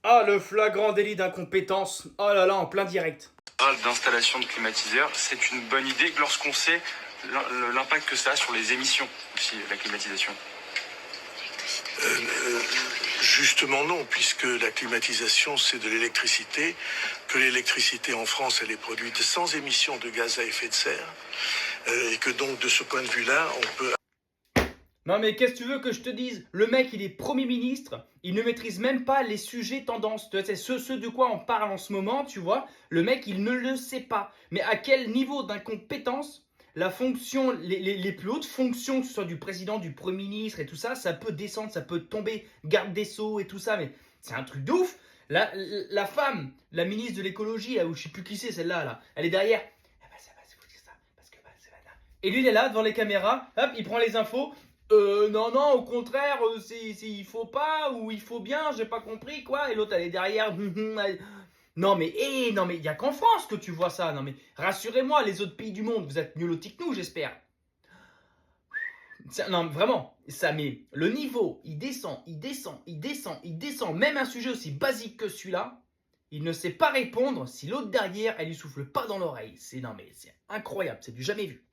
Ah, le flagrant délit d'incompétence. Oh là là, en plein direct. D'installation de climatiseurs, c'est une bonne idée lorsqu'on sait l'impact que ça a sur les émissions aussi, la climatisation. Justement non, puisque la climatisation c'est de l'électricité, que l'électricité en France elle est produite sans émission de gaz à effet de serre, et que donc de ce point de vue-là on peut... Non mais qu'est-ce que tu veux que je te dise? Le mec il est Premier ministre, il ne maîtrise même pas les sujets tendances. C'est ce de quoi on parle en ce moment, tu vois. Le mec il ne le sait pas. Mais à quel niveau d'incompétence la fonction, les plus hautes fonctions, que ce soit du président, du Premier ministre et tout ça, ça peut descendre, ça peut tomber, garde des Sceaux et tout ça, mais c'est un truc de ouf. La femme, la ministre de l'écologie, ou je sais plus qui c'est celle-là, là, elle est derrière. Ah bah ça va, c'est vous dire ça, parce que bah, c'est là. Et lui il est là devant les caméras, hop, il prend les infos. Non, au contraire, il faut pas, ou il faut bien, j'ai pas compris, quoi. Et l'autre, elle est derrière. Non, mais, non, mais il y a qu'en France que tu vois ça. Non, mais rassurez-moi, les autres pays du monde, vous êtes mieux lotis que nous, j'espère. Non, vraiment, ça met le niveau, il descend. Même un sujet aussi basique que celui-là, il ne sait pas répondre si l'autre derrière, elle lui souffle pas dans l'oreille. Non, mais c'est incroyable, c'est du jamais vu.